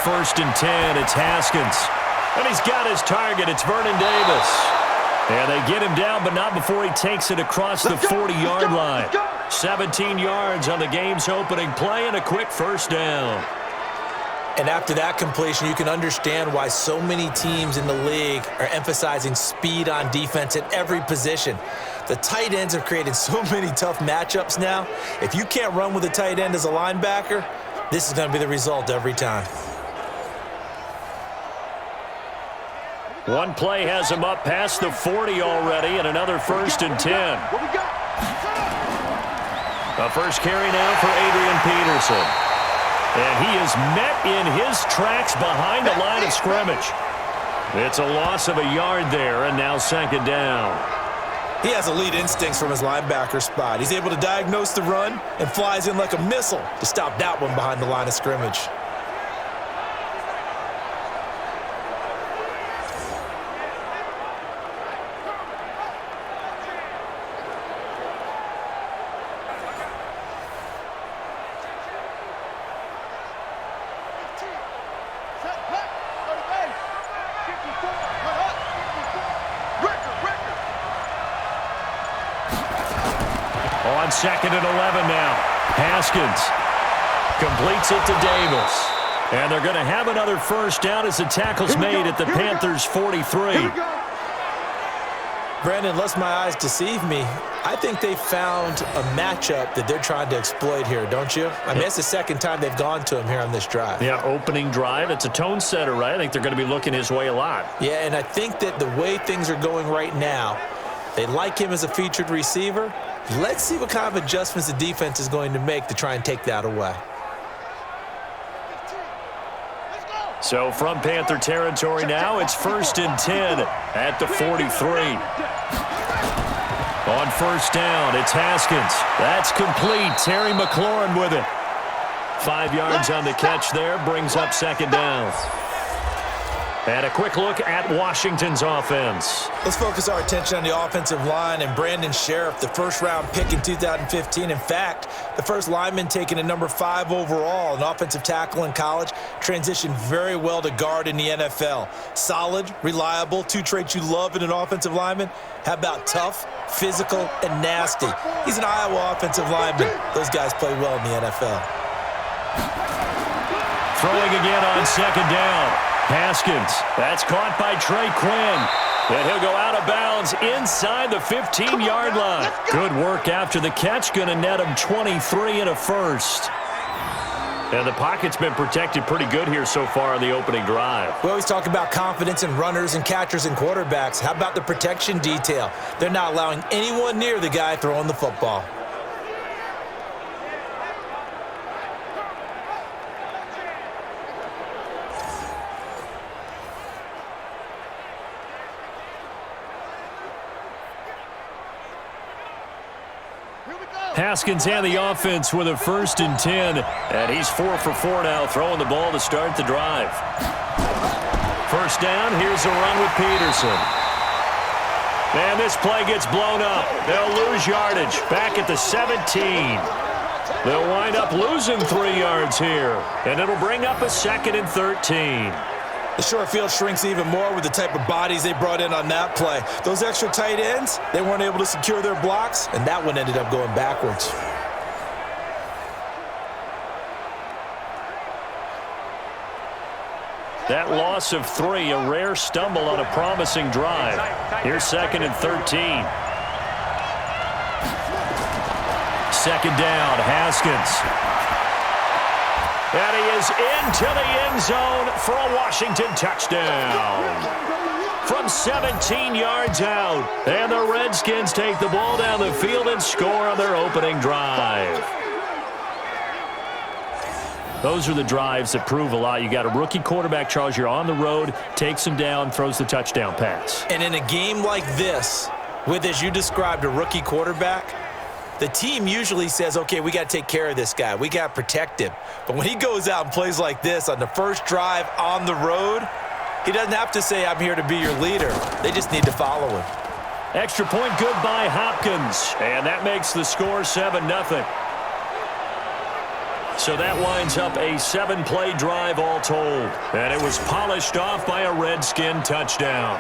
first and 10. It's Haskins. And he's got his target. It's Vernon Davis. And they get him down, but not before he takes it across the 40-yard line. 17 yards on the game's opening play and a quick first down. And after that completion, you can understand why so many teams in the league are emphasizing speed on defense at every position. The tight ends have created so many tough matchups now. If you can't run with a tight end as a linebacker, this is going to be the result every time. One play has him up past the 40 already, and another first and 10. A first carry now for Adrian Peterson. And he is met in his tracks behind the line of scrimmage. It's a loss of a yard there, and now second down. He has elite instincts from his linebacker spot. He's able to diagnose the run and flies in like a missile to stop that one behind the line of scrimmage. On second and 11 now. Haskins completes it to Davis. And they're going to have another first down as the tackle's made at the Panthers' 43. Brandon, unless my eyes deceive me, I think they found a matchup that they're trying to exploit here, don't you? I mean, it's the second time they've gone to him here on this drive. Yeah, opening drive. It's a tone setter, right? I think they're going to be looking his way a lot. Yeah, and I think that the way things are going right now, they like him as a featured receiver. Let's see what kind of adjustments the defense is going to make to try and take that away. So from Panther territory now, it's first and 10 at the 43. On first down, it's Haskins. That's complete. Terry McLaurin with it. 5 yards on the catch there, brings up second down. And a quick look at Washington's offense. Let's focus our attention on the offensive line and Brandon Sheriff, the first-round pick in 2015. In fact, the first lineman taken at number 5 overall, an offensive tackle in college, transitioned very well to guard in the NFL. Solid, reliable, 2 traits you love in an offensive lineman. How about tough, physical, and nasty? He's an Iowa offensive lineman. Those guys play well in the NFL. Throwing again on second down. Haskins, that's caught by Trey Quinn. And he'll go out of bounds inside the 15-yard line. Good work after the catch, going to net him 23 and a first. And the pocket's been protected pretty good here so far on the opening drive. We always talk about confidence in runners and catchers and quarterbacks. How about the protection detail? They're not allowing anyone near the guy throwing the football. Haskins and the offense with a first and 10. And he's 4 for 4 now, throwing the ball to start the drive. First down, here's a run with Peterson. And this play gets blown up. They'll lose yardage back at the 17. They'll wind up losing 3 yards here. And it'll bring up a second and 13. The short field shrinks even more with the type of bodies they brought in on that play. Those extra tight ends, they weren't able to secure their blocks, and that one ended up going backwards. That loss of 3, a rare stumble on a promising drive. Here's second and 13. Second down, Haskins. And he is into the end zone for a Washington touchdown. From 17 yards out. And the Redskins take the ball down the field and score on their opening drive. Those are the drives that prove a lot. You got a rookie quarterback, Charles. You're on the road, takes him down, throws the touchdown pass. And in a game like this, with, as you described, a rookie quarterback, the team usually says, okay, we got to take care of this guy. We got to protect him. But when he goes out and plays like this on the first drive on the road, he doesn't have to say, I'm here to be your leader. They just need to follow him. Extra point good by Hopkins. And that makes the score 7-0. So that winds up a 7-play drive all told. And it was polished off by a Redskin touchdown.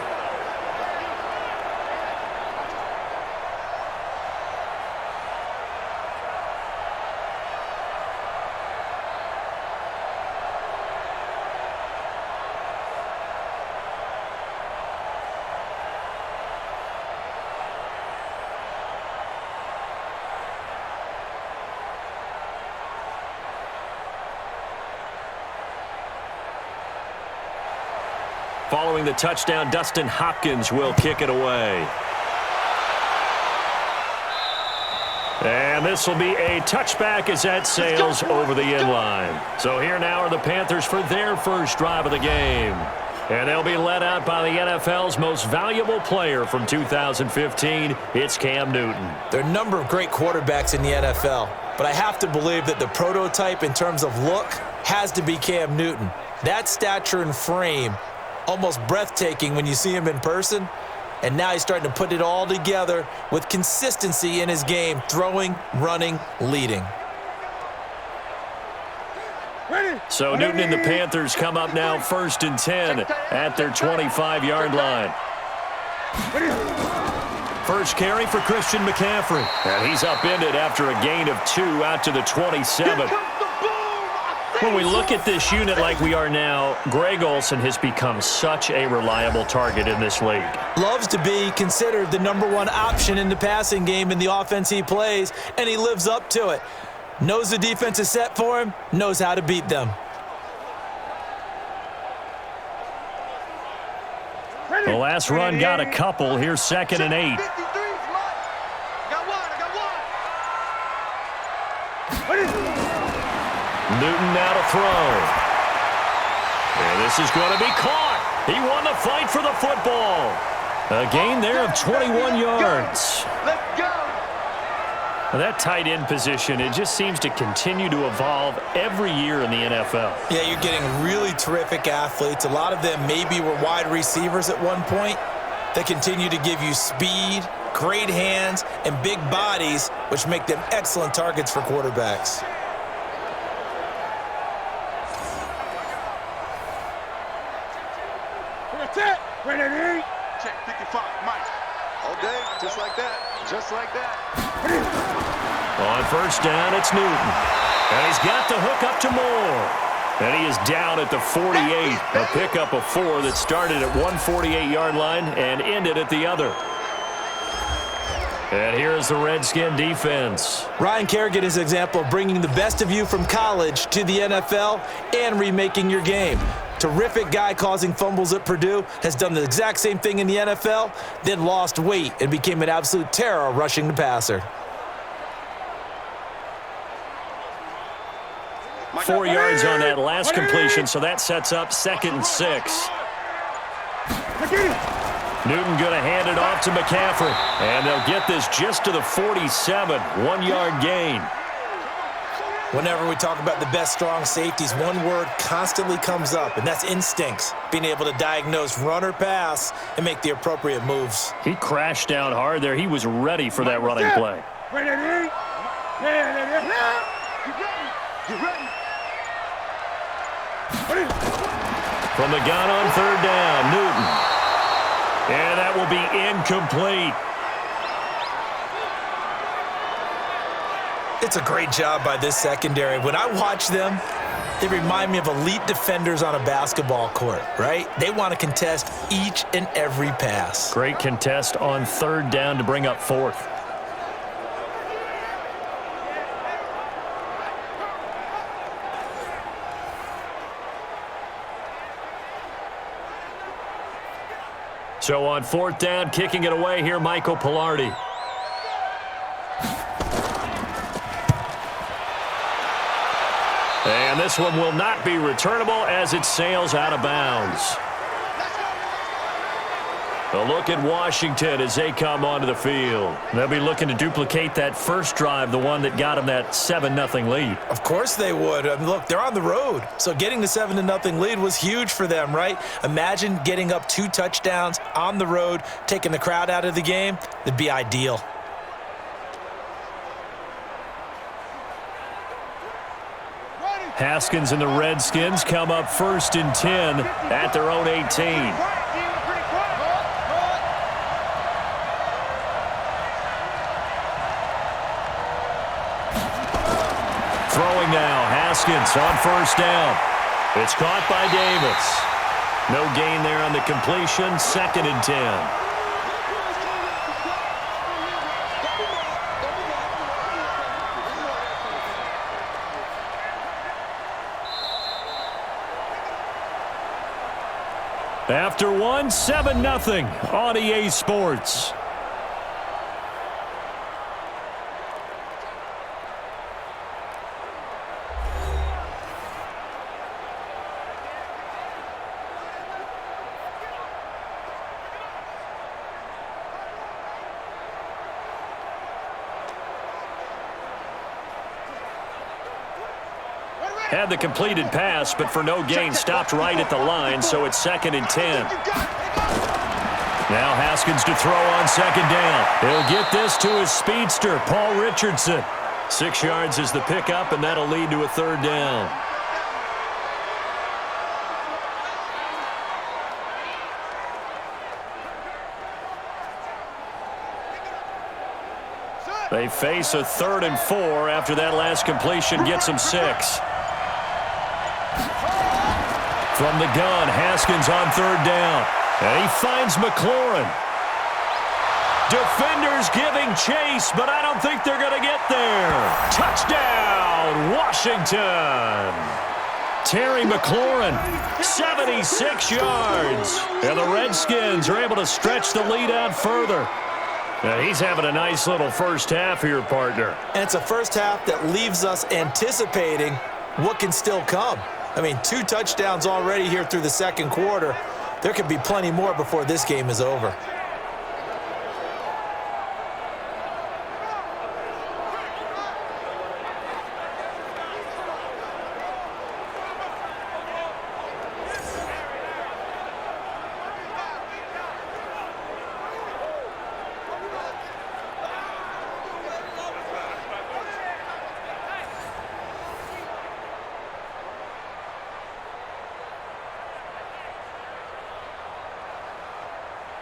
Following the touchdown, Dustin Hopkins will kick it away. And this will be a touchback as that sails over the end line. So here now are the Panthers for their first drive of the game. And they'll be led out by the NFL's most valuable player from 2015. It's Cam Newton. There are a number of great quarterbacks in the NFL, but I have to believe that the prototype in terms of look has to be Cam Newton. That stature and frame, almost breathtaking when you see him in person. And now he's starting to put it all together with consistency in his game, throwing, running, leading. So Newton and the Panthers come up now 1st and 10 at their 25-yard line. First carry for Christian McCaffrey. And he's upended after a gain of 2 out to the 27. When we look at this unit like we are now, Greg Olsen has become such a reliable target in this league. Loves to be considered the #1 option in the passing game in the offense he plays, and he lives up to it. Knows the defense is set for him, knows how to beat them. The last run got a couple. Here's 2nd and 8. Newton now to throw. And this is going to be caught. He won the fight for the football. A gain there of 21 yards. Let's go. That tight end position, it just seems to continue to evolve every year in the NFL. Yeah, you're getting really terrific athletes. A lot of them maybe were wide receivers at one point. They continue to give you speed, great hands, and big bodies, which make them excellent targets for quarterbacks. Check 55, Mike. Okay, just like that. Just like that. On 1st down, it's Newton. And he's got the hook up to Moore. And he is down at the 48. A pickup of 4 that started at one 48-yard line and ended at the other. And here's the Redskin defense. Ryan Kerrigan is an example of bringing the best of you from college to the NFL and remaking your game. Terrific guy causing fumbles at Purdue, has done the exact same thing in the NFL, then lost weight and became an absolute terror rushing the passer. 4 yards on that last completion, so that sets up 2nd and 6. Newton going to hand it off to McCaffrey, and they'll get this just to the 47, 1-yard gain. Whenever we talk about the best strong safeties, one word constantly comes up, and that's instincts. Being able to diagnose run or pass and make the appropriate moves. He crashed down hard there. He was ready for that running play. From the gun on 3rd down, Newton. And that will be incomplete. It's a great job by this secondary. When I watch them, they remind me of elite defenders on a basketball court, right? They want to contest each and every pass. Great contest on 3rd down to bring up 4th. So on 4th down, kicking it away here, Michael Pilardi. And this one will not be returnable as it sails out of bounds. A look at Washington as they come onto the field. They'll be looking to duplicate that first drive, the one that got them that 7-0 lead. Of course they would. I mean, look, they're on the road. So getting the 7-0 lead was huge for them, right? Imagine getting up 2 touchdowns on the road, taking the crowd out of the game. That'd be ideal. Haskins and the Redskins come up 1st and 10 at their own 18. Throwing now, Haskins on 1st down. It's caught by Davis. No gain there on the completion, 2nd and 10. After one, 7-0 on EA Sports. Had the completed pass, but for no gain, stopped right at the line, so it's 2nd and 10. Now Haskins to throw on 2nd down. He'll get this to his speedster, Paul Richardson. 6 yards is the pickup, and that'll lead to a 3rd down. They face a 3rd and 4 after that last completion gets them 6. From the gun, Haskins on 3rd down. And he finds McLaurin. Defenders giving chase, but I don't think they're going to get there. Touchdown, Washington. Terry McLaurin, 76 yards. And the Redskins are able to stretch the lead out further. Now he's having a nice little first half here, partner. And it's a first half that leaves us anticipating what can still come. I mean, 2 touchdowns already here through the 2nd quarter. There could be plenty more before this game is over.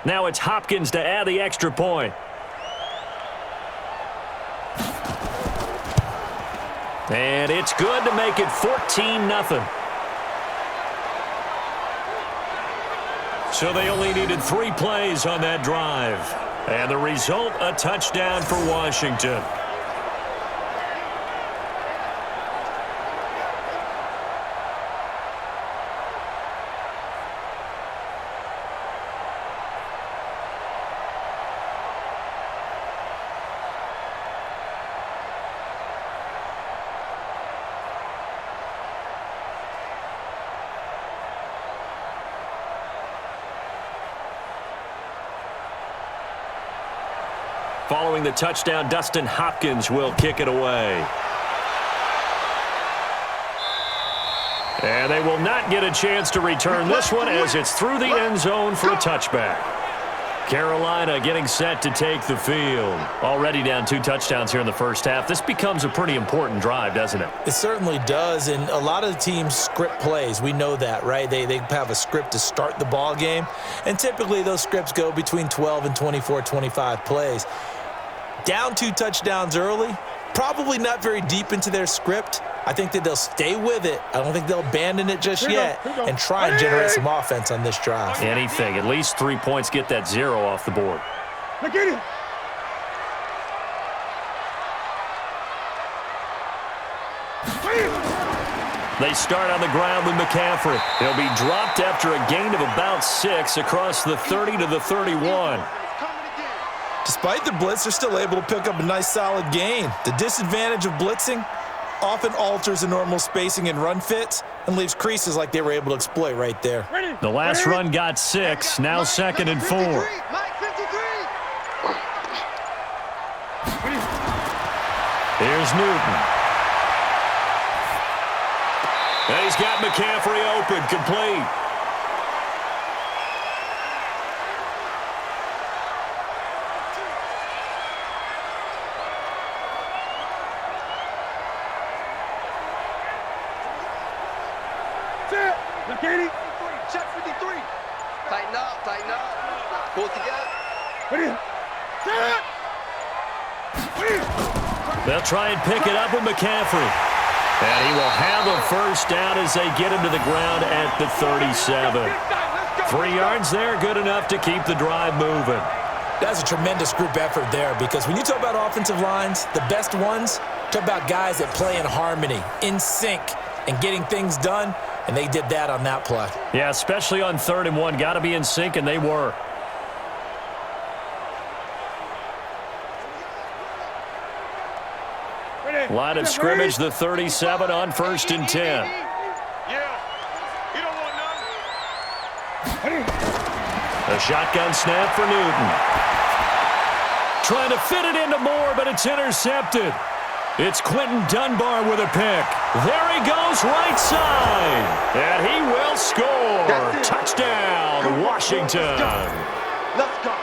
Now it's Hopkins to add the extra point. And it's good to make it 14-0. So they only needed 3 plays on that drive. And the result, a touchdown for Washington. Following the touchdown, Dustin Hopkins will kick it away. And they will not get a chance to return this one as it's through the end zone for a touchback. Carolina getting set to take the field. Already down 2 touchdowns here in the first half. This becomes a pretty important drive, doesn't it? It certainly does, and a lot of the teams script plays. We know that, right? They have a script to start the ball game, and typically those scripts go between 12 and 24, 25 plays. Down 2 touchdowns early, probably not very deep into their script. I think that they'll stay with it. I don't think they'll abandon it just yet and try and generate some offense on this drive. Anything. At least 3 points, get that 0 off the board. They start on the ground with McCaffrey. He'll be dropped after a gain of about 6 across the 30 to the 31. Despite the blitz, they're still able to pick up a nice solid gain. The disadvantage of blitzing often alters the normal spacing and run fits and leaves creases like they were able to exploit right there. The last run got 6, now 2nd and 4. Here's Newton. And he's got McCaffrey open, complete. Check 53. Tighten up, tighten up. Pull it together. They'll try and pick it up with McCaffrey. And he will have a first down as they get him to the ground at the 37. 3 yards there, good enough to keep the drive moving. That's a tremendous group effort there, because when you talk about offensive lines, the best ones, talk about guys that play in harmony, in sync, and getting things done, and they did that on that play. Yeah, especially on 3rd and 1. Got to be in sync, and they were. Line of scrimmage, the 37 on 1st and 10. Yeah. You don't want none. A shotgun snap for Newton. Trying to fit it into Moore, but it's intercepted. It's Quentin Dunbar with a pick. There he goes, right side. And he will score. Touchdown, Washington. Let's go.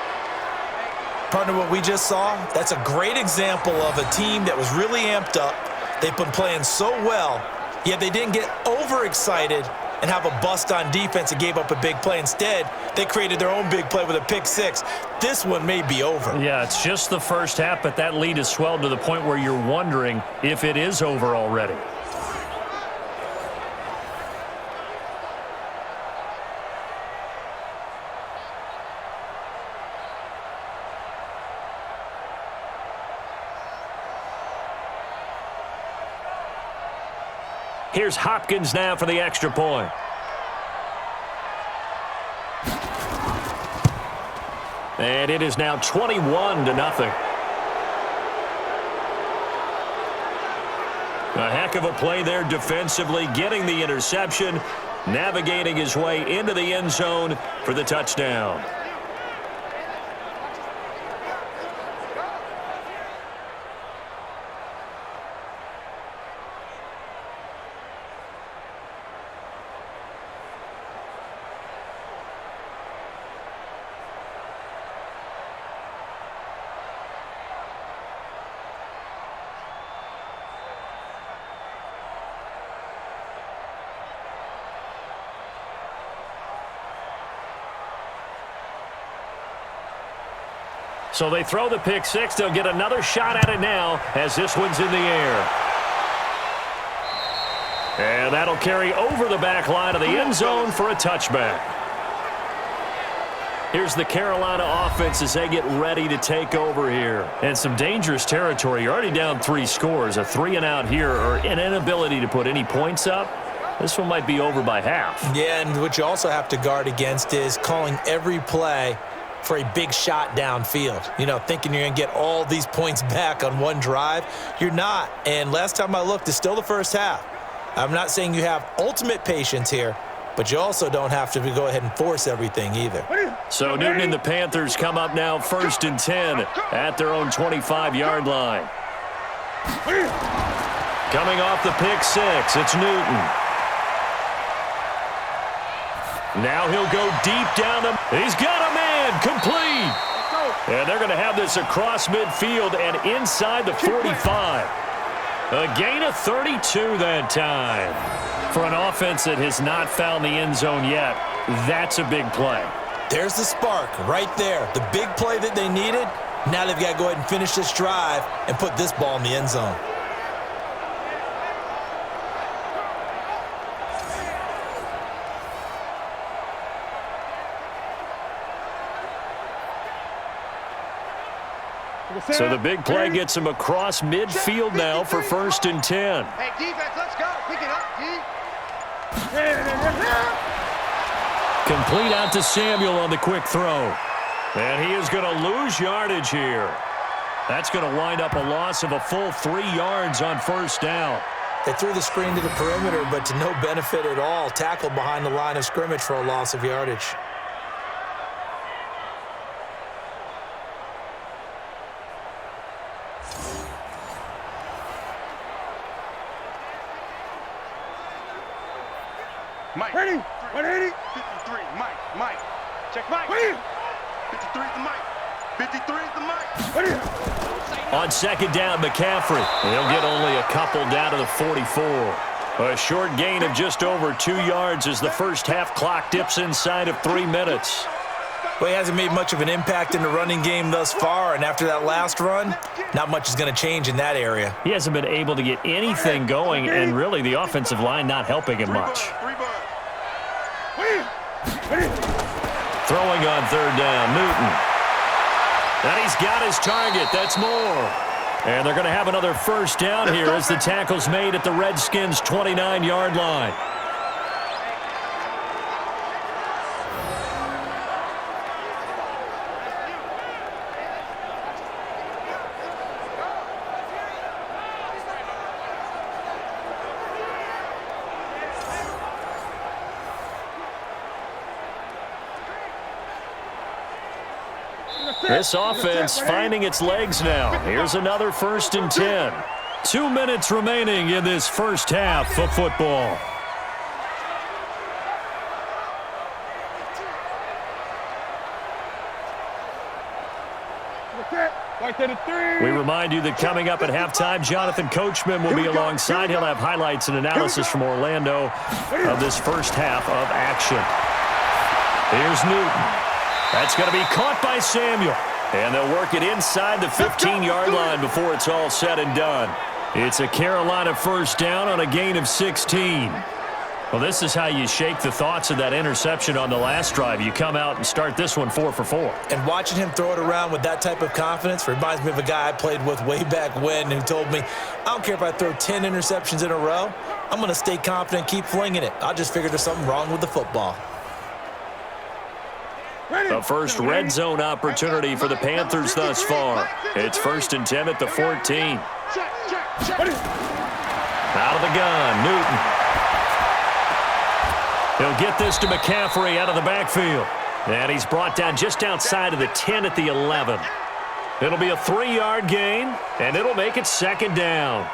Partner, what we just saw, that's a great example of a team that was really amped up. They've been playing so well, yet they didn't get overexcited and have a bust on defense and gave up a big play. Instead, they created their own big play with a pick 6. This one may be over. Yeah, it's just the first half, but that lead has swelled to the point where you're wondering if it is over already. Here's Hopkins now for the extra point. And it is now 21-0. A heck of a play there defensively, getting the interception, navigating his way into the end zone for the touchdown. So they throw the pick 6. They'll get another shot at it now as this one's in the air. And that'll carry over the back line of the end zone for a touchback. Here's the Carolina offense as they get ready to take over here. And some dangerous territory. You're already down 3 scores. A 3-and-out here, or an inability to put any points up. This one might be over by half. Yeah, and what you also have to guard against is calling every play for a big shot downfield. You know, thinking you're going to get all these points back on one drive. You're not. And last time I looked, it's still the first half. I'm not saying you have ultimate patience here, but you also don't have to go ahead and force everything either. So Newton and the Panthers come up now 1st and 10 at their own 25-yard line. Coming off the pick 6, it's Newton. Now he'll go deep down the... He's got a man, complete. And they're going to have this across midfield and inside the 45. A gain of 32 that time. For an offense that has not found the end zone yet, that's a big play. There's the spark right there. The big play that they needed. Now they've got to go ahead and finish this drive and put this ball in the end zone. So the big play gets him across midfield now for 1st and 10. Hey, defense, let's go. Pick it up, D. Complete out to Samuel on the quick throw. And he is going to lose yardage here. That's going to wind up a loss of a full 3 yards on 1st down. They threw the screen to the perimeter, but to no benefit at all. Tackled behind the line of scrimmage for a loss of yardage. Mike. Ready. 180. 53. Mike. Check Mike. 53 is the Mike. 53 is the Mike. Ready. On 2nd down, McCaffrey. He'll get only a couple down to the 44. A short gain of just over 2 yards as the first half clock dips inside of 3 minutes. Well, he hasn't made much of an impact in the running game thus far, and after that last run, not much is going to change in that area. He hasn't been able to get anything going, and really the offensive line not helping him much. Throwing on third down, Newton. And he's got his target. That's more. And they're going to have another first down here as the tackle's made at the Redskins' 29-yard line. This offense finding its legs now. Here's another 1st and 10. 2 minutes remaining in this first half of football. We remind you that coming up at halftime, Jonathan Coachman will be alongside. He'll have highlights and analysis from Orlando of this first half of action. Here's Newton. That's going to be caught by Samuel. And they'll work it inside the 15-yard line before it's all said and done. It's a Carolina first down on a gain of 16. Well, this is how you shake the thoughts of that interception on the last drive. You come out and start this one 4 for 4. And watching him throw it around with that type of confidence reminds me of a guy I played with way back when who told me, I don't care if I throw 10 interceptions in a row. I'm going to stay confident, keep flinging it. I just figured there's something wrong with the football. The first red zone opportunity for the Panthers thus far. It's 1st and 10 at the 14. Out of the gun, Newton. He'll get this to McCaffrey out of the backfield. And he's brought down just outside of the 10 at the 11. It'll be a 3-yard gain, and it'll make it 2nd down.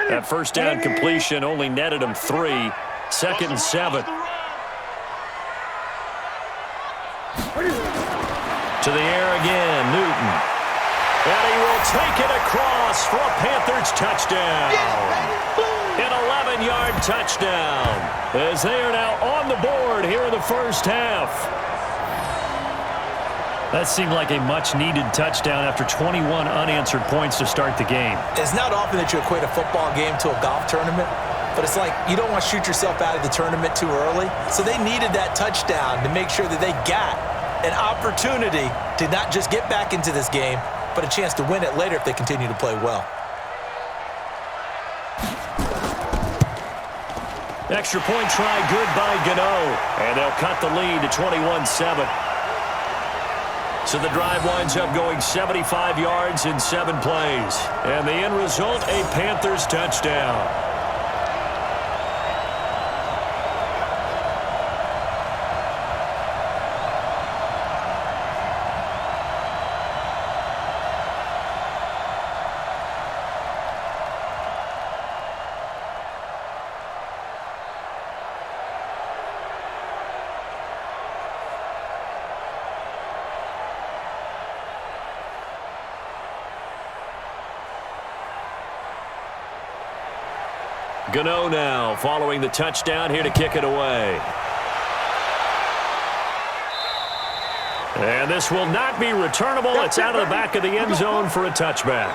That first down completion only netted him 3. 2nd and 7. To the air again, Newton. And he will take it across for a Panthers touchdown. An 11-yard touchdown as they are now on the board here in the first half. That seemed like a much-needed touchdown after 21 unanswered points to start the game. It's not often that you equate a football game to a golf tournament, but it's like you don't want to shoot yourself out of the tournament too early. So they needed that touchdown to make sure that they got an opportunity to not just get back into this game, but a chance to win it later if they continue to play well. Extra point try good by Gano, and they'll cut the lead to 21-7. So the drive winds up going 75 yards in 7 plays. And the end result, a Panthers touchdown. Gano now following the touchdown here to kick it away. And this will not be returnable. It's out of the back of the end zone for a touchback.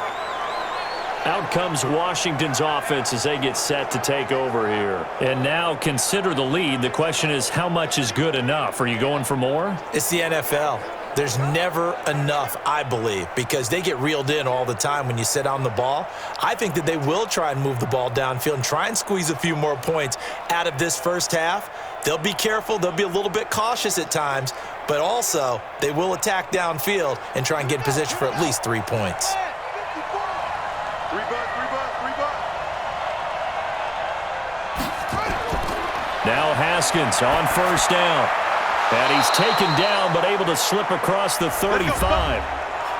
Out comes Washington's offense as they get set to take over here. And now consider the lead. The question is, how much is good enough? Are you going for more? It's the NFL. There's never enough, I believe, because they get reeled in all the time when you sit on the ball. I think that they will try and move the ball downfield and try and squeeze a few more points out of this first half. They'll be careful. They'll be a little bit cautious at times, but also they will attack downfield and try and get in position for at least 3 points. Now Haskins on first down. And he's taken down but able to slip across the 35.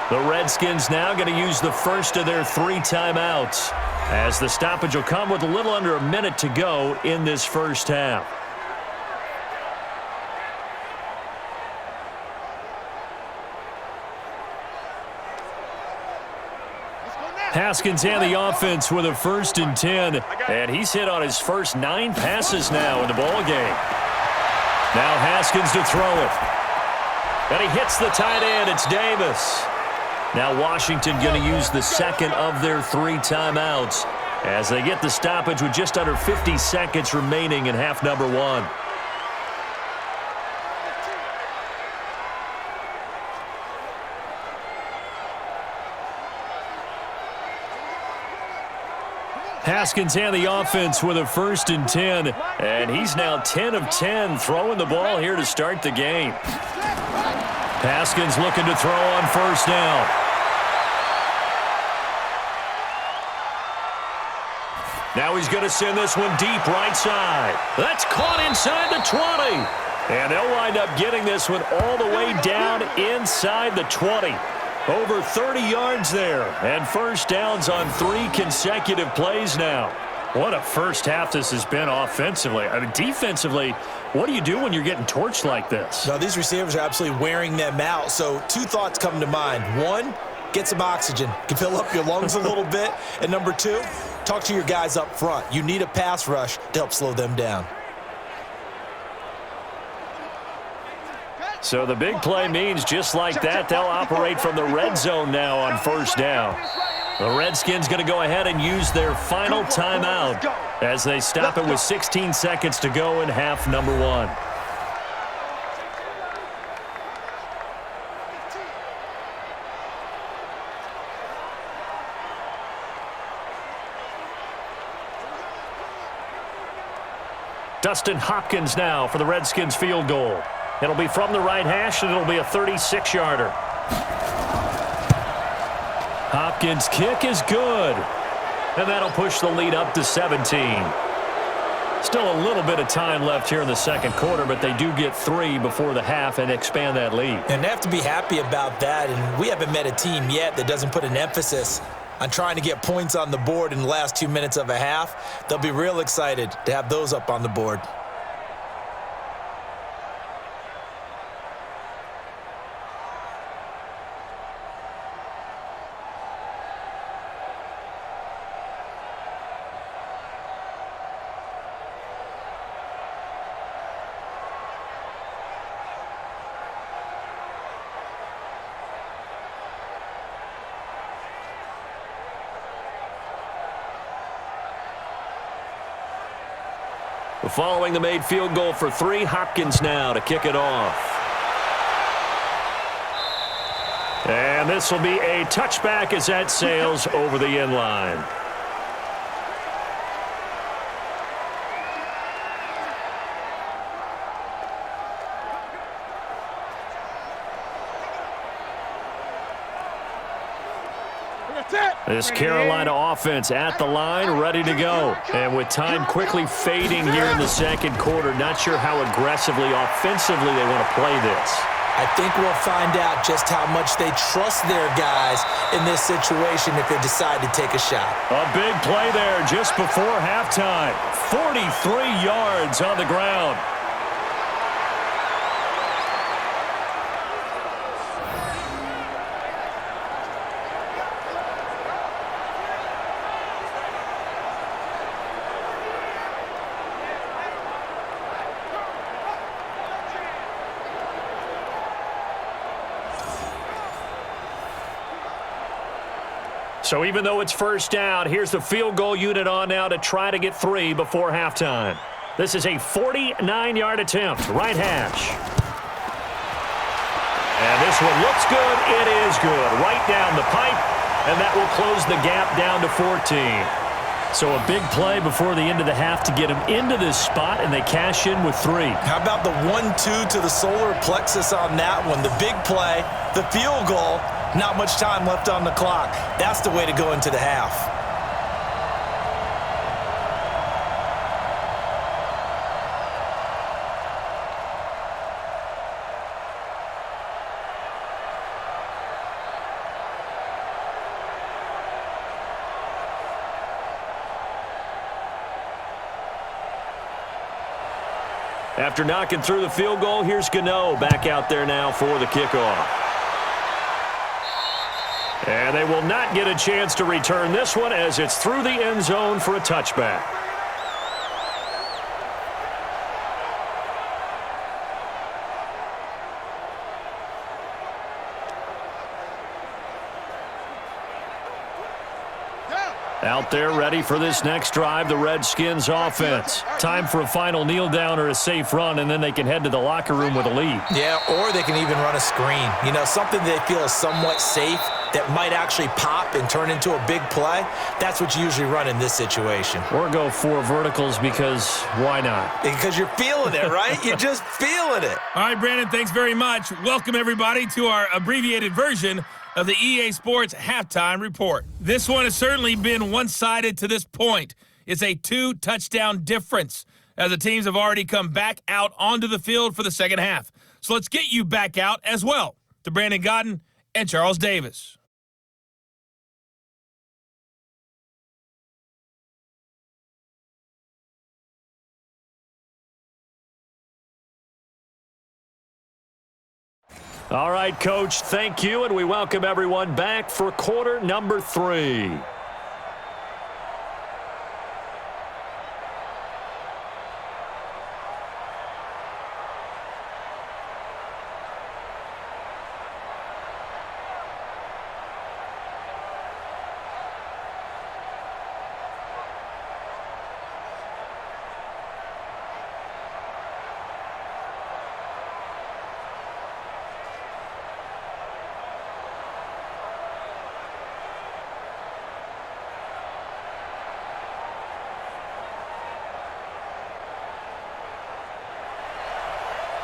The Redskins now going to use the first of their 3 timeouts as the stoppage will come with a little under a minute to go in this first half. Haskins and the offense with a 1st and 10. And he's hit on his first 9 passes now in the ball game. Now Haskins to throw it. And he hits the tight end. It's Davis. Now Washington going to use the second of their 3 timeouts as they get the stoppage with just under 50 seconds remaining in half number 1. Haskins and the offense with a 1st and 10. And he's now 10 of 10 throwing the ball here to start the game. Haskins looking to throw on 1st down. Now he's going to send this one deep right side. That's caught inside the 20. And they'll wind up getting this one all the way down inside the 20. Over 30 yards there, and 1st downs on 3 consecutive plays now. What a first half this has been offensively. I mean, defensively, what do you do when you're getting torched like this? No, these receivers are absolutely wearing them out. So 2 thoughts come to mind. 1, get some oxygen. Can fill up your lungs a little bit. And number 2, talk to your guys up front. You need a pass rush to help slow them down. So the big play means just like that, they'll operate from the red zone now on 1st down. The Redskins going to go ahead and use their final timeout as they stop it with 16 seconds to go in half number 1. Dustin Hopkins now for the Redskins field goal. It'll be from the right hash, and it'll be a 36-yarder. Hopkins' kick is good. And that'll push the lead up to 17. Still a little bit of time left here in the 2nd quarter, but they do get 3 before the half and expand that lead. And they have to be happy about that, and we haven't met a team yet that doesn't put an emphasis on trying to get points on the board in the last 2 minutes of a half. They'll be real excited to have those up on the board. Following the made field goal for 3, Hopkins now to kick it off. And this will be a touchback as that sails over the end line. This Carolina offense at the line, ready to go. And with time quickly fading here in the 2nd quarter, not sure how aggressively, offensively they want to play this. I think we'll find out just how much they trust their guys in this situation if they decide to take a shot. A big play there just before halftime. 43 yards on the ground. So even though it's 1st down, here's the field goal unit on now to try to get 3 before halftime. This is a 49-yard attempt, right hash. And this one looks good. It is good. Right down the pipe, and that will close the gap down to 14. So a big play before the end of the half to get them into this spot, and they cash in with 3. How about the 1-2 to the solar plexus on that one? The big play, the field goal. Not much time left on the clock. That's the way to go into the half. After knocking through the field goal, here's Gano back out there now for the kickoff. And they will not get a chance to return this one as it's through the end zone for a touchback. Out there ready for this next drive, the Redskins offense. Time for a final kneel down or a safe run, and then they can head to the locker room with a lead. Yeah, or they can even run a screen. You know, something they feel is somewhat safe that might actually pop and turn into a big play. That's what you usually run in this situation. Or go 4 verticals because why not? Because you're feeling it, right? You're just feeling it. All right, Brandon, thanks very much. Welcome, everybody, to our abbreviated version of the EA Sports Halftime Report. This one has certainly been one-sided to this point. It's a 2-touchdown difference as the teams have already come back out onto the field for the second half. So let's get you back out as well to Brandon Godden and Charles Davis. All right, Coach, thank you, and we welcome everyone back for quarter number 3.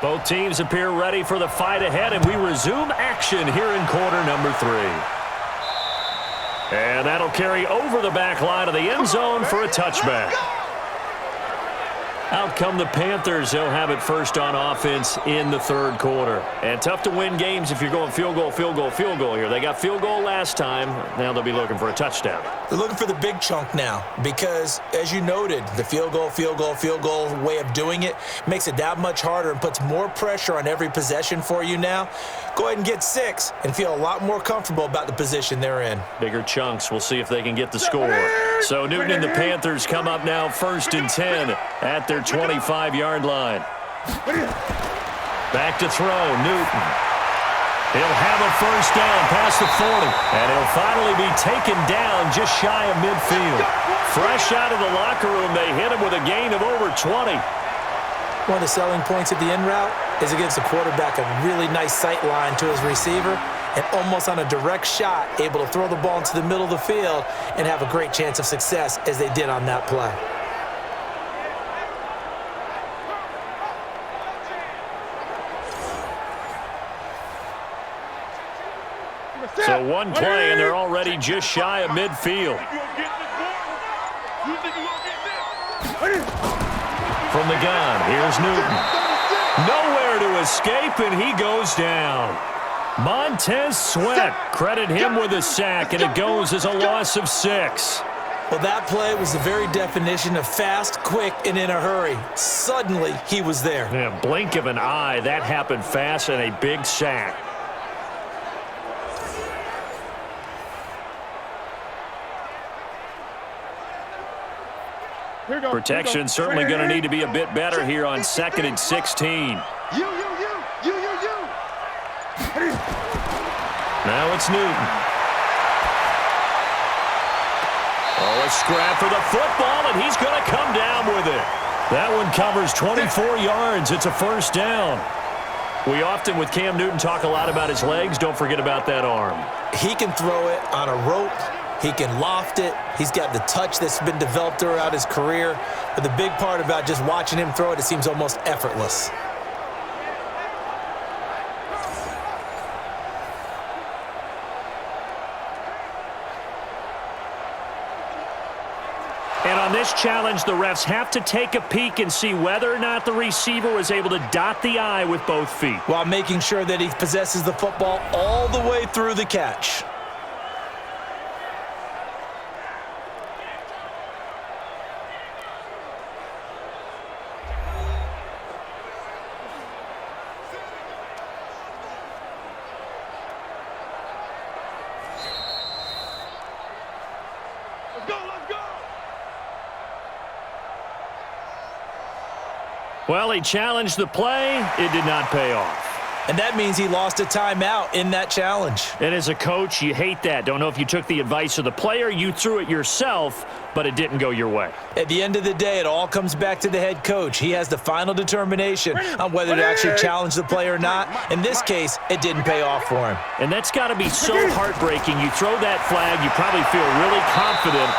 Both teams appear ready for the fight ahead, and we resume action here in quarter number 3. And that'll carry over the back line of the end zone for a touchback. Out come the Panthers. They'll have it first on offense in the third quarter. And tough to win games if you're going field goal, field goal, field goal here. They got field goal last time. Now they'll be looking for a touchdown. They're looking for the big chunk now because, as you noted, the field goal way of doing it makes it that much harder and puts more pressure on every possession for you now. Go ahead and get 6 and feel a lot more comfortable about the position they're in. Bigger chunks. We'll see if they can get the score. So Newton and the Panthers come up now first and 10 at their 25-yard line. Back to throw, Newton. He'll have a first down past the 40, and he'll finally be taken down just shy of midfield. Fresh out of the locker room, they hit him with a gain of over 20. One of the selling points of the in route is it gives the quarterback a really nice sight line to his receiver and almost on a direct shot able to throw the ball into the middle of the field and have a great chance of success as they did on that play. So one play, and they're already just shy of midfield. From the gun, here's Newton. Nowhere to escape, and he goes down. Montez Sweat, credit him with a sack, and it goes as a loss of 6. Well, that play was the very definition of fast, quick, and in a hurry. Suddenly, he was there. Yeah, blink of an eye, that happened fast, and a big sack. Protection certainly going to need to be a bit better here on 2nd and 16. Now it's Newton. Oh, a scrap for the football, and he's going to come down with it. That one covers 24 yards. It's a first down. We often, with Cam Newton, talk a lot about his legs. Don't forget about that arm. He can throw it on a rope. He can loft it. He's got the touch that's been developed throughout his career. But the big part about just watching him throw it, it seems almost effortless. And on this challenge, the refs have to take a peek and see whether or not the receiver was able to dot the I with both feet, while making sure that he possesses the football all the way through the catch. Well, he challenged the play. It did not pay off. And that means he lost a timeout in that challenge. And as a coach, you hate that. Don't know if you took the advice of the player, you threw it yourself, but it didn't go your way. At the end of the day, it all comes back to the head coach. He has the final determination on whether to actually challenge the play or not. In this case, it didn't pay off for him. And that's got to be so heartbreaking. You throw that flag, you probably feel really confident,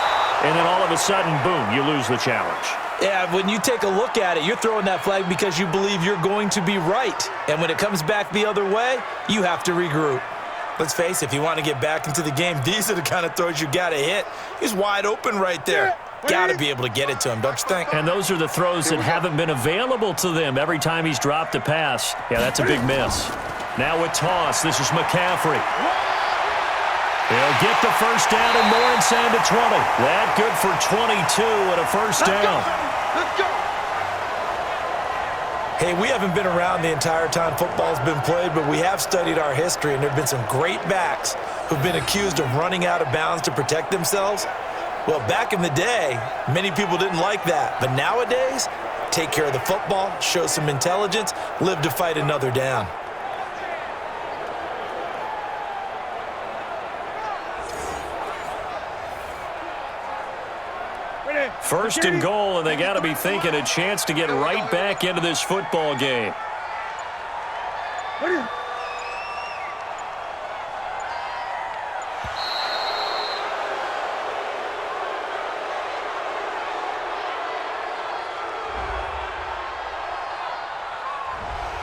and then all of a sudden, boom, you lose the challenge. Yeah, when you take a look at it, you're throwing that flag because you believe you're going to be right. And when it comes back the other way, you have to regroup. Let's face it, if you want to get back into the game, these are the kind of throws you got to hit. He's wide open right there. Got to be able to get it to him, don't you think? And those are the throws that haven't been available to them every time he's dropped a pass. Yeah, that's a big miss. Now with toss, this is McCaffrey. He'll get the first down and more inside the 20. That good for 22 and a first down. Let's go. Hey, we haven't been around the entire time football's been played, but we have studied our history, and there have been some great backs who've been accused of running out of bounds to protect themselves. Well, back in the day, many people didn't like that. But nowadays, take care of the football, show some intelligence, live to fight another down. First and goal, and they got to be thinking a chance to get right back into this football game.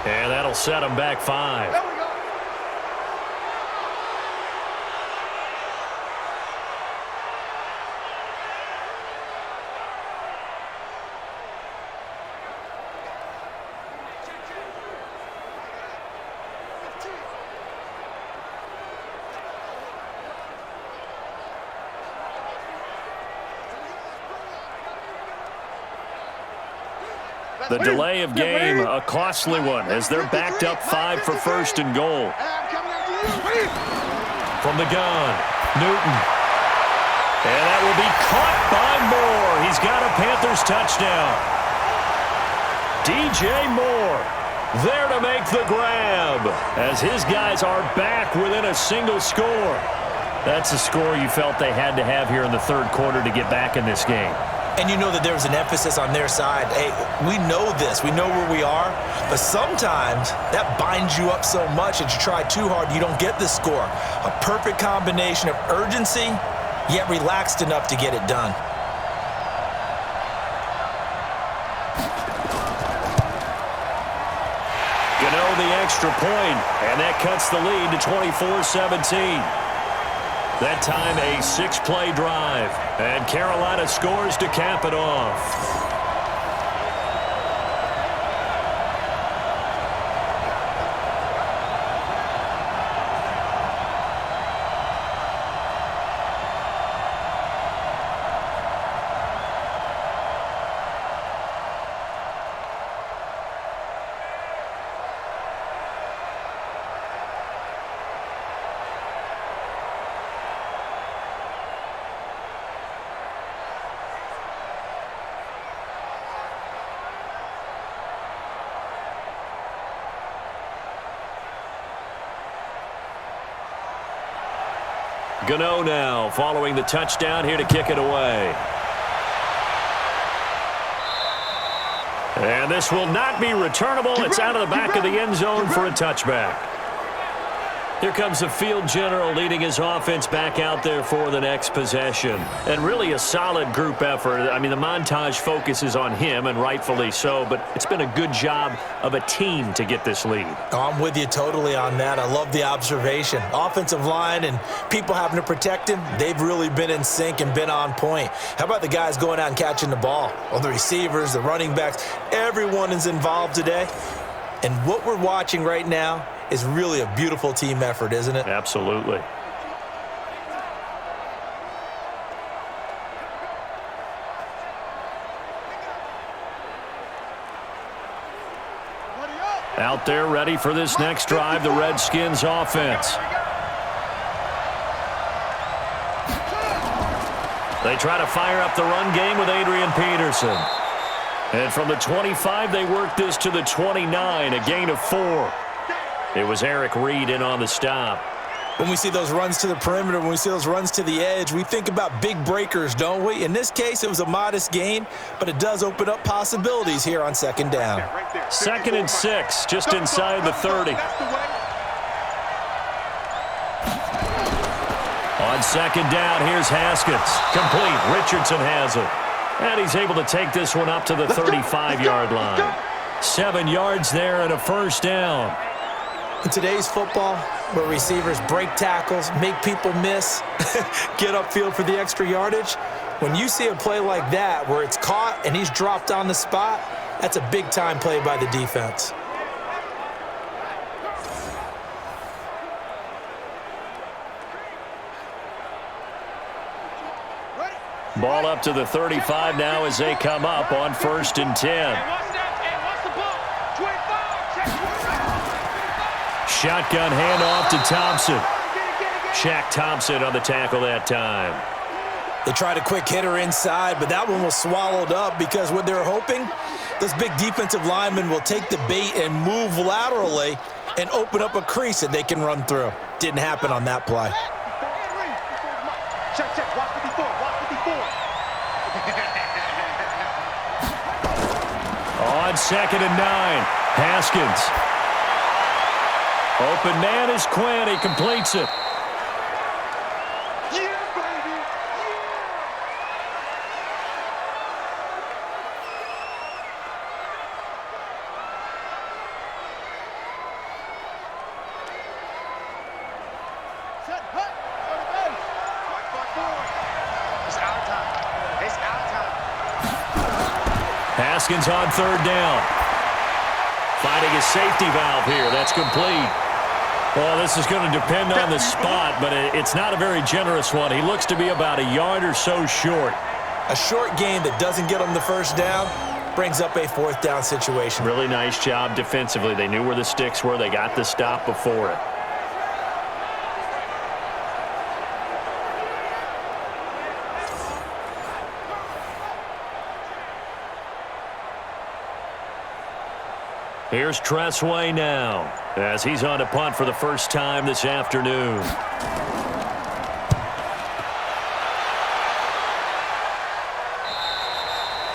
And that'll set them back 5. The delay of game, a costly one, as they're backed up 5 for first and goal. From the gun, Newton. And that will be caught by Moore. He's got a Panthers touchdown. DJ Moore there to make the grab as his guys are back within a single score. That's a score you felt they had to have here in the third quarter to get back in this game. And you know that there's an emphasis on their side. Hey, we know this. We know where we are. But sometimes that binds you up so much that you try too hard, you don't get the score. A perfect combination of urgency, yet relaxed enough to get it done. Gano the extra point, and that cuts the lead to 24-17. That time a 6-play drive, and Carolina scores to cap it off. Gano now following the touchdown here to kick it away. And this will not be returnable. It's out of the back of the end zone for a touchback. Here comes the field general leading his offense back out there for the next possession. And really a solid group effort. I mean, the montage focuses on him, and rightfully so, but it's been a good job of a team to get this lead. Oh, I'm with you totally on that. I love the observation. Offensive line and people having to protect him, they've really been in sync and been on point. How about the guys going out and catching the ball? Well, the receivers, the running backs, everyone is involved today. And what we're watching right now is really a beautiful team effort, isn't it? Absolutely. Out there ready for this next drive, the Redskins offense. They try to fire up the run game with Adrian Peterson. And from the 25, they worked this to the 29, a gain of 4. It was Eric Reed in on the stop. When we see those runs to the perimeter, when we see those runs to the edge, we think about big breakers, don't we? In this case, it was a modest gain, but it does open up possibilities here on second down. 2nd and 6, just inside the 30. On second down, here's Haskins. Complete. Richardson has it. And he's able to take this one up to the 35-yard line. 7 yards there and a first down. In today's football, where receivers break tackles, make people miss, get upfield for the extra yardage, when you see a play like that where it's caught and he's dropped on the spot, that's a big-time play by the defense. Ball up to the 35 now as they come up on 1st and 10. Shotgun handoff to Thompson. Shaq Thompson on the tackle that time. They tried a quick hitter inside, but that one was swallowed up because what they're hoping, those big defensive linemen will take the bait and move laterally and open up a crease that they can run through. Didn't happen on that play. Check, check. Watch 54. Watch 54. On 2nd and 9, Haskins. Open man is Quinn. He completes it. Yeah, baby. Set, hut, go to base. Watch forward. It's our time. It's our time. Haskins on 3rd down. Finding a safety valve here. That's complete. Well, this is going to depend on the spot, but it's not a very generous one. He looks to be about a yard or so short. A short gain that doesn't get them the first down brings up a 4th down situation. Really nice job defensively. They knew where the sticks were. They got the stop before it. Here's Tressway now as he's on to punt for the first time this afternoon.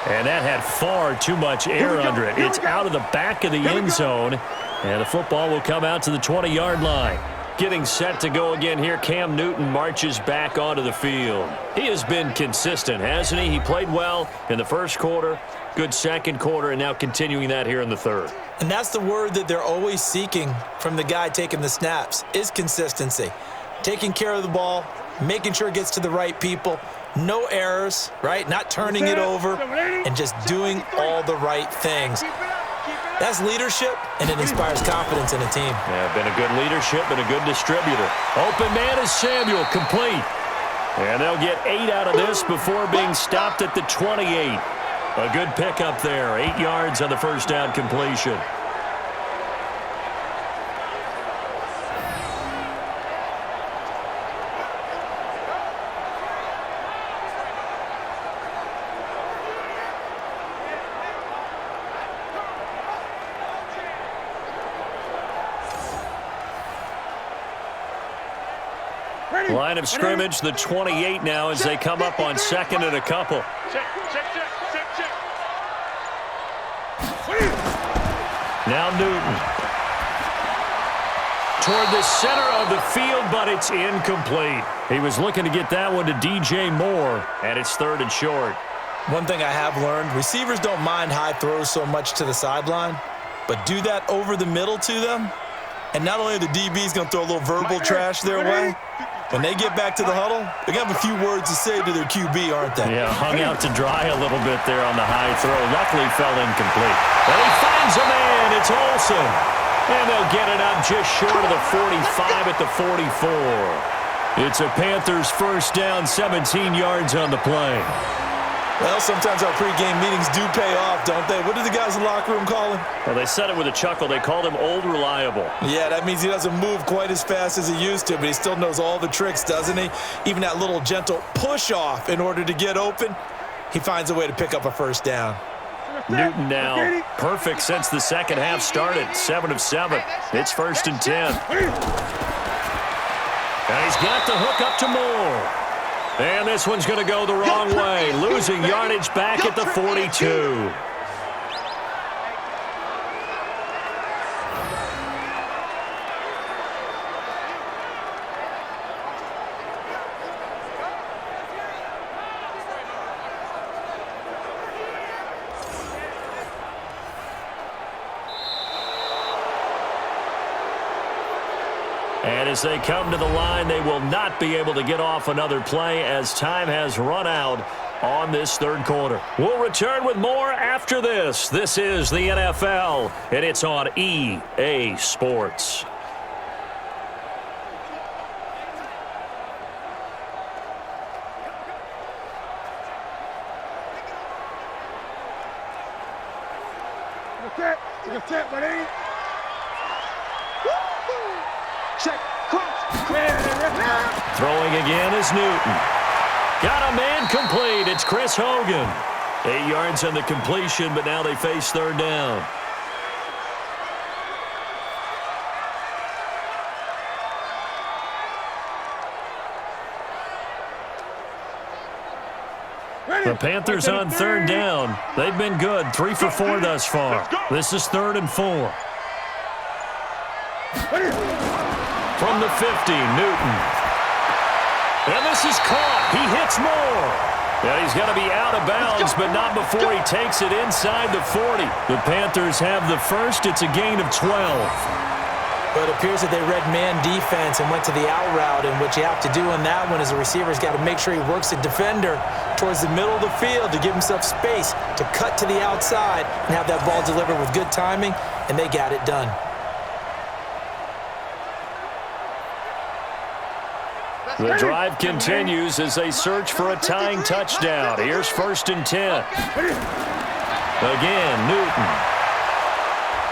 And that had far too much air under it. It's out of the back of the end zone, and the football will come out to the 20-yard line. Getting set to go again here, Cam Newton marches back onto the field. He has been consistent, hasn't he? He played well in the first quarter, good second quarter, and now continuing that here in the third. And that's the word that they're always seeking from the guy taking the snaps, is consistency. Taking care of the ball, making sure it gets to the right people, no errors, right? Not turning it over, and just doing all the right things. That's leadership, and it inspires confidence in a team. Yeah, been a good leadership and a good distributor. Open man is Samuel, complete. And they'll get 8 out of this before being stopped at the 28. A good pickup there, 8 yards on the first down completion. Line of scrimmage, the 28 now as they come up on 2nd and a couple. Now Newton. Toward the center of the field, but it's incomplete. He was looking to get that one to DJ Moore, and it's 3rd and short. One thing I have learned, receivers don't mind high throws so much to the sideline, but do that over the middle to them, and not only are the DBs going to throw a little verbal trash their way, when they get back to the huddle, they're going to have a few words to say to their QB, aren't they? Yeah, hung out to dry a little bit there on the high throw. Luckily fell incomplete. But he finds a man. It's Olsen. And they'll get it up just short of the 45 at the 44. It's a Panthers first down, 17 yards on the play. Well, sometimes our pregame meetings do pay off, don't they? What did the guys in the locker room call him? Well, they said it with a chuckle. They called him Old Reliable. Yeah, that means he doesn't move quite as fast as he used to, but he still knows all the tricks, doesn't he? Even that little gentle push-off in order to get open, he finds a way to pick up a first down. Newton now, perfect since the second half started. 7 of 7. It's 1st and 10. And he's got the hook up to Moore. And this one's going to go the wrong way, losing yardage back at the 42. And as they come to the line, they will not be able to get off another play as time has run out on this third quarter. We'll return with more after this. This is the NFL, and it's on EA Sports. Throwing again is Newton. Got a man complete. It's Chris Hogan. 8 yards on the completion, but now they face third down. The Panthers on third down. They've been good. 3 for 4 thus far. This is 3rd and 4. From the 50, Newton. And this is caught. He hits Moore. And he's going to be out of bounds, but not before he takes it inside the 40. The Panthers have the first. It's a gain of 12. But it appears that they read man defense and went to the out route, and what you have to do on that one is the receiver's got to make sure he works the defender towards the middle of the field to give himself space to cut to the outside and have that ball delivered with good timing, and they got it done. The drive continues as they search for a tying touchdown. Here's 1st and 10. Again, Newton.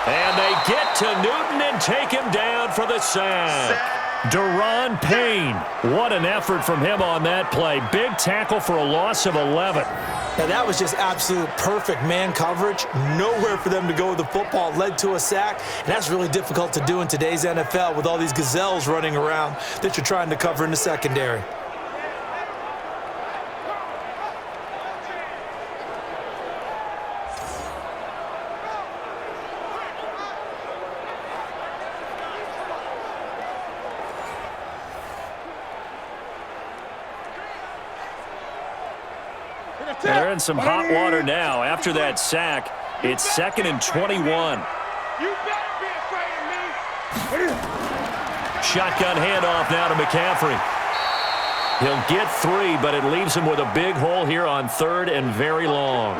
And they get to Newton and take him down for the sack. Deron Payne. What an effort from him on that play. Big tackle for a loss of 11. Now, that was just absolute perfect man coverage. Nowhere for them to go with the football. Led to a sack, and that's really difficult to do in today's NFL with all these gazelles running around that you're trying to cover in the secondary. They're in some hot water now. After that sack, it's 2nd and 21. You better be afraid of me. Shotgun handoff now to McCaffrey. He'll get 3, but it leaves him with a big hole here on 3rd and very long.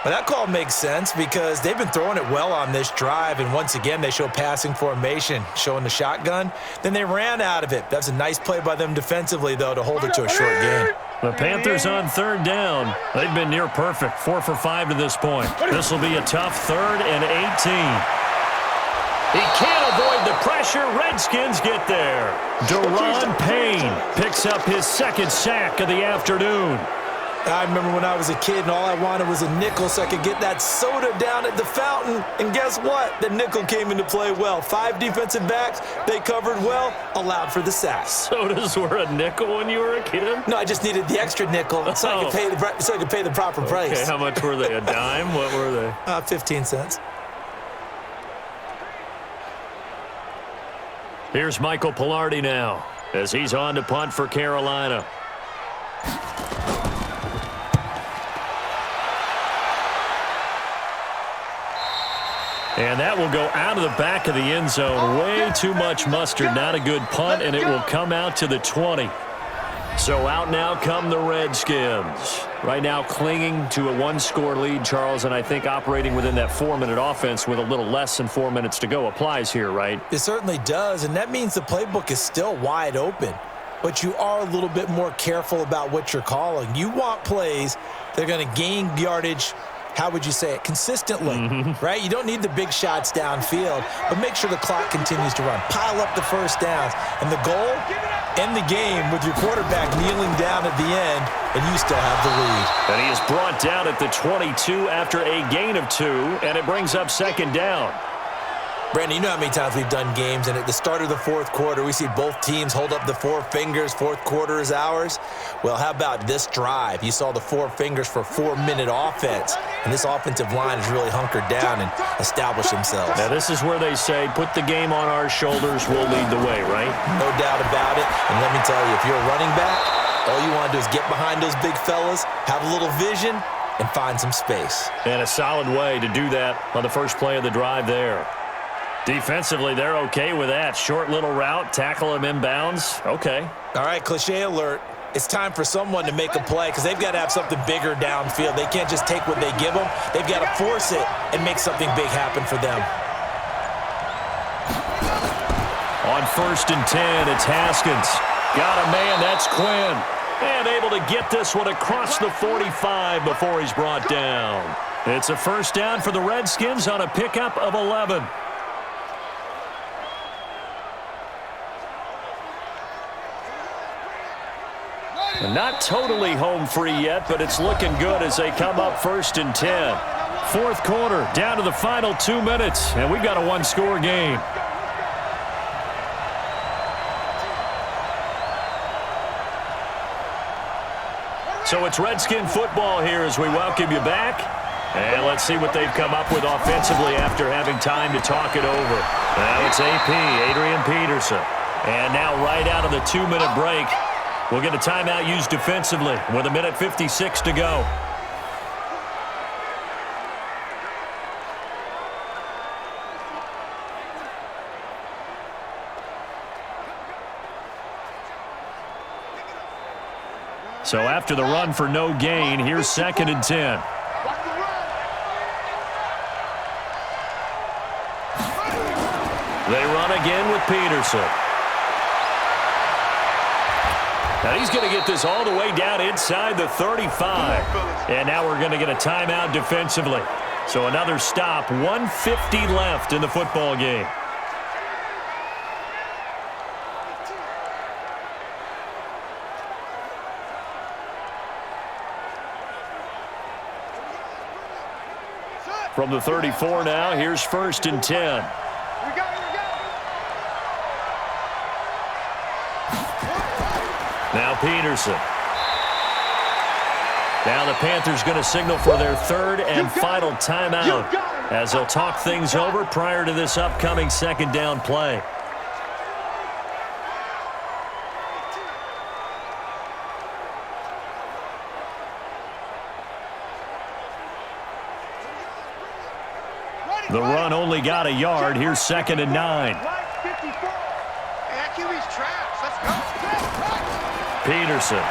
Well, that call makes sense because they've been throwing it well on this drive, and once again, they show passing formation, showing the shotgun. Then they ran out of it. That's a nice play by them defensively, though, to hold it to a short gain. The Panthers on third down. They've been near perfect, 4 for 5 to this point. This will be a tough 3rd and 18. He can't avoid the pressure. Redskins get there. Deron Payne picks up his 2nd sack of the afternoon. I remember when I was a kid and all I wanted was a nickel so I could get that soda down at the fountain. And guess what? The nickel came into play well. 5 defensive backs, they covered well, allowed for the sack. Sodas were a nickel when you were a kid? No, I just needed the extra nickel so I could pay the proper price. Okay, how much were they? A dime? What were they? 15 cents. Here's Michael Pilardi now as he's on to punt for Carolina. And that will go out of the back of the end zone. Way too much mustard. Not a good punt, and it will come out to the 20. So out now come the Redskins. Right now clinging to a 1-score lead, Charles, and I think operating within that 4-minute offense with a little less than 4 minutes to go applies here, right? It certainly does, and that means the playbook is still wide open. But you are a little bit more careful about what you're calling. You want plays that are going to gain yardage, how would you say it, consistently, right? You don't need the big shots downfield, but make sure the clock continues to run. Pile up the first downs. And the goal, End the game with your quarterback kneeling down at the end, and you still have the lead. And he is brought down at the 22 after a gain of 2, and it brings up second down. Brandon, you know how many times we've done games, and at the start of the fourth quarter, we see both teams hold up the 4 fingers, fourth quarter is ours. Well, how about this drive? You saw the 4 fingers for 4-minute offense, and this offensive line has really hunkered down and established themselves. Now, this is where they say, put the game on our shoulders, we'll lead the way, right? No doubt about it, and let me tell you, if you're a running back, all you want to do is get behind those big fellas, have a little vision, and find some space. And a solid way to do that on the first play of the drive there. Defensively, they're okay with that. Short little route, tackle him inbounds. Okay. All right, cliche alert. It's time for someone to make a play because they've got to have something bigger downfield. They can't just take what they give them. They've got to force it and make something big happen for them. On 1st and 10, it's Haskins. Got a man, that's Quinn. And able to get this one across the 45 before he's brought down. It's a first down for the Redskins on a pickup of 11. Not totally home free yet, but it's looking good as they come up 1st and 10. Fourth quarter, down to the final 2 minutes, and we've got a 1-score game. So it's Redskin football here as we welcome you back. And let's see what they've come up with offensively after having time to talk it over. Now it's AP, Adrian Peterson. And now right out of the 2-minute break, we'll get a timeout used defensively with 1:56 to go. So after the run for no gain, here's 2nd and 10. They run again with Peterson. Now he's going to get this all the way down inside the 35. And now we're going to get a timeout defensively. So another stop, 1:50 left in the football game. From the 34 now, here's 1st and 10. Now Peterson. Now the Panthers going to signal for their 3rd and final timeout as they'll talk things over prior to this upcoming 2nd down play. The run only got a yard. Here's 2nd and 9. Peterson.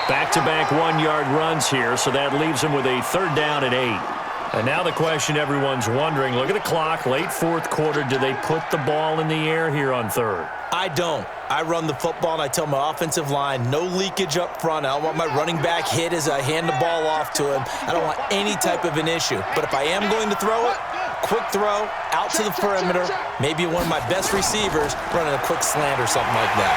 Back-to-back 1-yard runs here, so that leaves him with a 3rd down and 8. And now the question everyone's wondering, look at the clock, late 4th quarter, do they put the ball in the air here on 3rd? I don't. I run the football, and I tell my offensive line, no leakage up front. I don't want my running back hit as I hand the ball off to him. I don't want any type of an issue. But if I am going to throw it, quick throw, out to the perimeter, maybe one of my best receivers running a quick slant or something like that.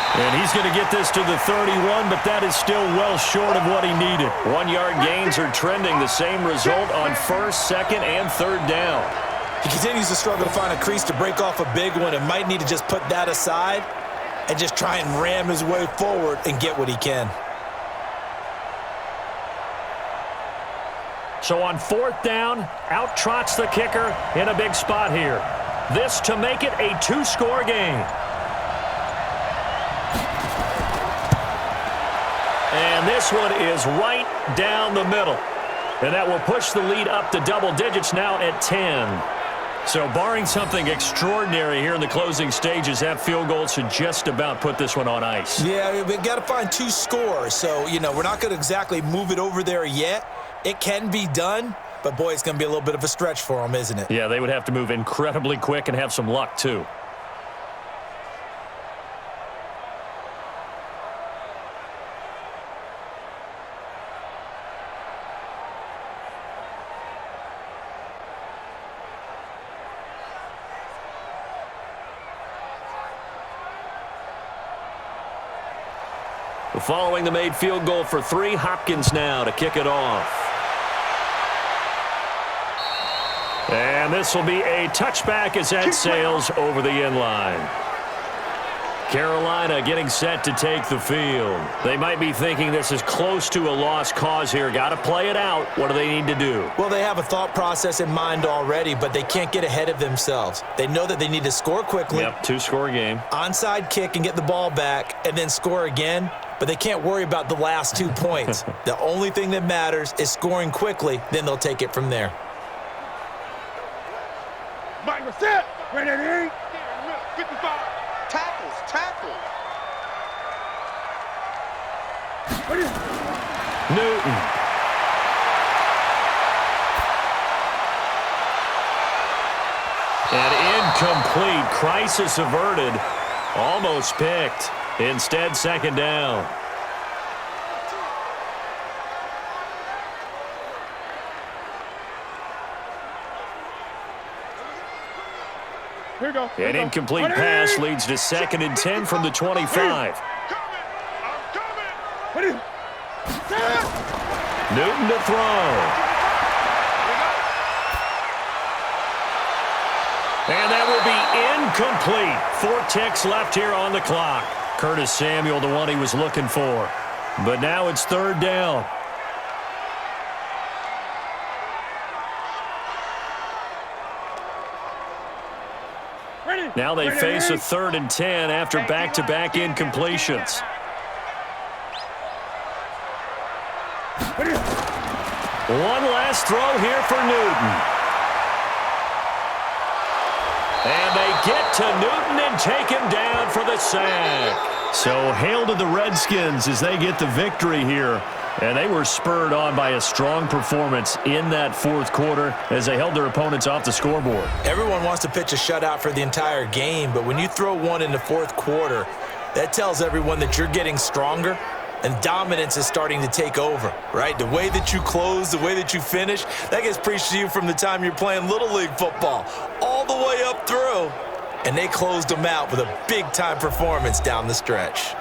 And he's going to get this to the 31, but that is still well short of what he needed. 1-yard gains are trending the same result on 1st, 2nd, and 3rd down. He continues to struggle to find a crease to break off a big one and might need to just put that aside and just try and ram his way forward and get what he can. So on 4th down, out trots the kicker in a big spot here. This to make it a 2-score game. And this one is right down the middle. And that will push the lead up to double digits now at 10. So barring something extraordinary here in the closing stages, that field goal should just about put this one on ice. Yeah, we've got to find 2 scores. So, you know, we're not going to exactly move it over there yet. It can be done, but, boy, it's going to be a little bit of a stretch for them, isn't it? Yeah, they would have to move incredibly quick and have some luck, too. Following the made field goal for 3, Hopkins now to kick it off. And this will be a touchback as that sails over the end line. Carolina getting set to take the field. They might be thinking this is close to a lost cause here. Got to play it out. What do they need to do? Well, they have a thought process in mind already, but they can't get ahead of themselves. They know that they need to score quickly. Yep, 2-score game. Onside kick and get the ball back and then score again, but they can't worry about the last 2 points. The only thing that matters is scoring quickly, then they'll take it from there. Mike, what's up? Ready, 55. Tackle. Newton. And incomplete. Crisis averted. Almost picked. Instead, second down. Here we go. An incomplete pass leads to 2nd and 10 from the 25. Newton to throw. And that will be incomplete. 4 ticks left here on the clock. Curtis Samuel, the one he was looking for. But now it's 3rd down. Now they face a 3rd and 10 after back-to-back incompletions. One last throw here for Newton. And they get to Newton and take him down for the sack. So hail to the Redskins as they get the victory here. And they were spurred on by a strong performance in that 4th quarter as they held their opponents off the scoreboard. Everyone wants to pitch a shutout for the entire game, but when you throw one in the 4th quarter, that tells everyone that you're getting stronger and dominance is starting to take over, right? The way that you close, the way that you finish, that gets preached to you from the time you're playing Little League football all the way up through. And they closed them out with a big-time performance down the stretch.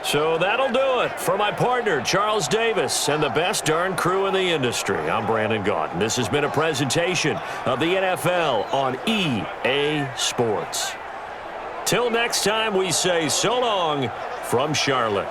So that'll do it for my partner, Charles Davis, and the best darn crew in the industry. I'm Brandon Gaudin. This has been a presentation of the NFL on EA Sports. Till next time, we say so long from Charlotte.